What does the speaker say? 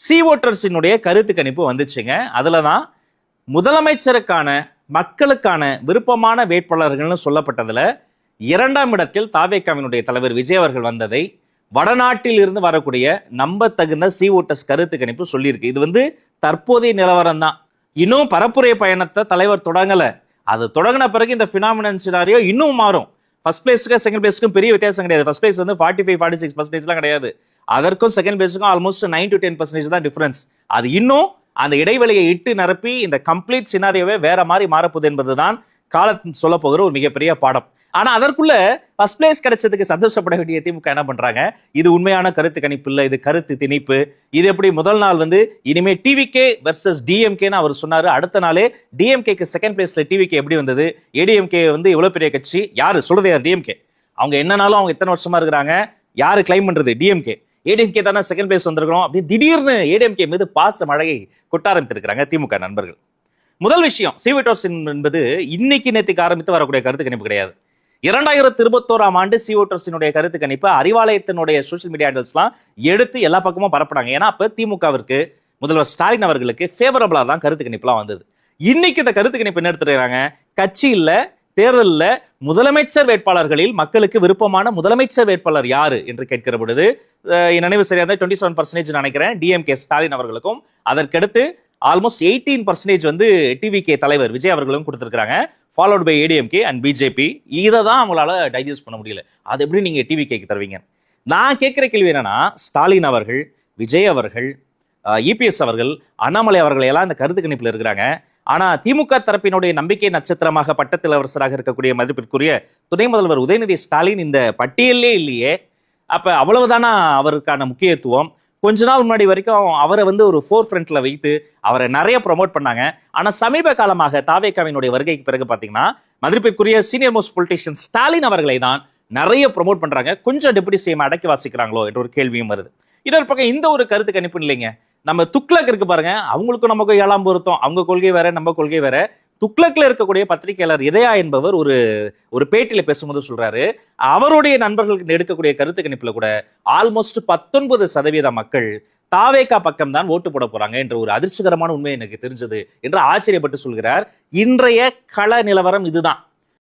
C ஓட்டர்ஸினுடைய கருத்து கணிப்பு வந்துச்சுங்க. அதுலதான் முதலமைச்சருக்கான மக்களுக்கான விருப்பமான வேட்பாளர்கள்னு சொல்லப்பட்டதுல 2ஆம் இடத்தில் தாவேகாவினுடைய தலைவர் விஜய் அவர்கள் வந்ததை வடநாட்டில் இருந்து வரக்கூடிய நம்ப தகுந்த சி ஓட்டர்ஸ் கருத்து கணிப்பு சொல்லியிருக்கு. இது தற்போதைய நிலவரம் தான். இன்னும் பரப்புரை பயணத்தை தலைவர் தொடங்கல. அது தொடங்கின பிறகு இந்த பினாமினல் சினாரியோ இன்னும் மாறும். ஃபர்ஸ்ட் பிளேஸ்க்கு செகண்ட் பிளேஸ்க்கும் பெரிய வித்தியாசம் கிடையாது. ஃபர்ஸ்ட் பிளேஸ் 45-46% கிடையாது. அதற்கும் செகண்ட் பிளேஸுக்கும் ஆல்மோஸ்ட் 9 to 10% தான் டிஃபரன்ஸ். அது இன்னும் அந்த இடைவெளியை இட்டு நிரப்பி இந்த கம்ப்ளீட் சினாரியோவே வேற மாதிரி மாறப்போகுது என்பதுதான் காலத்தில் சொல்ல போகிற ஒரு மிகப்பெரிய பாடம். ஆனா அதற்குள்ள ஃபர்ஸ்ட் பிளேஸ் கிடைச்சதுக்கு சந்தோஷப்பட வேண்டிய திமுக என்ன பண்றாங்க? இது உண்மையான கருத்து கணிப்பு இல்ல, இது கருத்து திணிப்பு. இது எப்படி முதல் நாள் இனிமே டிவிகே வெர்சஸ் டிஎம்கேன்னு அவர் சொன்னாரு. அடுத்த நாளே டிஎம்கேக்கு செகண்ட் பிளேஸ்ல டிவிகே எப்படி வந்தது? ஏடிஎம்கே இவ்வளவு பெரிய கட்சி, யாரு சொல்றது? யார்? டிஎம்கே. அவங்க என்னன்னாலும் அவங்க இத்தனை வருஷமா இருக்கிறாங்க. யாரு கிளைம் பண்றது? டிஎம்கே. ஏடிஎம்கே தானே செகண்ட் பிளேஸ் வந்திருக்கிறோம் அப்படின்னு திடீர்னு ஏடிஎம்கே மீது பாச மழையை கொட்ட ஆரம்பித்திருக்கிறாங்க திமுக நண்பர்கள். முதல் விஷயம், சி ஓட்டர்ஸ் என்பது இன்னைக்கு நேற்றுக்கு ஆரம்பித்து வரக்கூடிய கருத்து கணிப்பு கிடையாது. 2021ஆம் ஆண்டு சி ஓட்டர்ஸினுடைய கருத்து கணிப்பு அறிவாலயத்தினுடைய சோசியல் மீடியா ஹேண்டல்ஸ்லாம் எடுத்து எல்லா பக்கமும் பரப்புறாங்க. ஏன்னா அப்ப திமுகவிற்கு முதல்வர் ஸ்டாலின் அவர்களுக்கு ஃபேவரபிளா தான் கருத்து கணிப்புலாம் வந்தது. இன்னைக்கு இந்த கருத்து கணிப்பு என்ன எடுத்துறாங்க? கட்சி இல்ல, தேர்தலில் முதலமைச்சர் வேட்பாளர்களில் மக்களுக்கு விருப்பமான முதலமைச்சர் வேட்பாளர் யாரு என்று கேட்கிற பொழுது நினைவு சரியாக 27% நினைக்கிறேன் டிஎம்கே ஸ்டாலின் அவர்களுக்கும், அதற்கடுத்து ஆல்மோஸ்ட் 18% டிவிகே தலைவர் விஜய் அவர்களும் கொடுத்திருக்காங்க. Followed by ADMK and BJP. இதை தான் அவங்களால டைஜஸ்ட் பண்ண முடியல. அது எப்படி நீங்க டிவிகேக்கு தருவீங்க? நான் கேட்கிற கேள்வி என்னன்னா, ஸ்டாலின் அவர்கள், விஜய் அவர்கள், இபிஎஸ் அவர்கள், அண்ணாமலை அவர்கள் எல்லாம் இந்த கருத்து கணிப்புல இருக்கிறாங்க. ஆனா திமுக தரப்பினுடைய நம்பிக்கை நட்சத்திரமாக பட்டத்தில் இளவரசராக இருக்கக்கூடிய மதிப்பிற்குரிய துணை முதல்வர் உதயநிதி ஸ்டாலின் இந்த பட்டியலே இல்லையே. அப்ப அவ்வளவுதானா அவருக்கான முக்கியத்துவம்? கொஞ்ச நாள் முன்னாடி வரைக்கும் அவரை ஒரு ஃபோர் ஃப்ரண்ட்ல வைத்து அவரை நிறைய ப்ரொமோட் பண்ணாங்க. ஆனா சமீப காலமாக தாவேகாவினுடைய வருகைக்கு பிறகு பாத்தீங்கன்னா மதிப்பிற்குரிய சீனியர் மோஸ்ட் பொலிட்டிஷியன் ஸ்டாலின் அவர்களை தான் நிறைய ப்ரொமோட் பண்றாங்க. கொஞ்சம் டெபுட்டி சிஎம் அடக்கி வாசிக்கிறாங்களோ என்ற ஒரு கேள்வியும் வருது. இன்னொரு பக்கம் இந்த ஒரு கருத்து கணிப்பு இல்லைங்க. நம்ம துக்ளக் இருக்கு பாருங்க, அவங்களுக்கும் நமக்கும் ஏழாம் பொருத்தம். அவங்க கொள்கை வேற, நம்ம கொள்கை வேற. துக்ளக்ல இருக்கக்கூடிய பத்திரிகையாளர் இதயா என்பவர் ஒரு பேட்டியில பேசும்போது சொல்றாரு, அவருடைய நண்பர்களுக்கு எடுக்கக்கூடிய கருத்து கணிப்புல கூட ஆல்மோஸ்ட் 19% மக்கள் தாவேகா பக்கம் தான் ஓட்டு போட போறாங்க என்ற ஒரு அதிர்ச்சிகரமான உண்மை எனக்கு தெரிஞ்சது என்று ஆச்சரியப்பட்டு சொல்கிறார். இன்றைய கள நிலவரம் இதுதான்.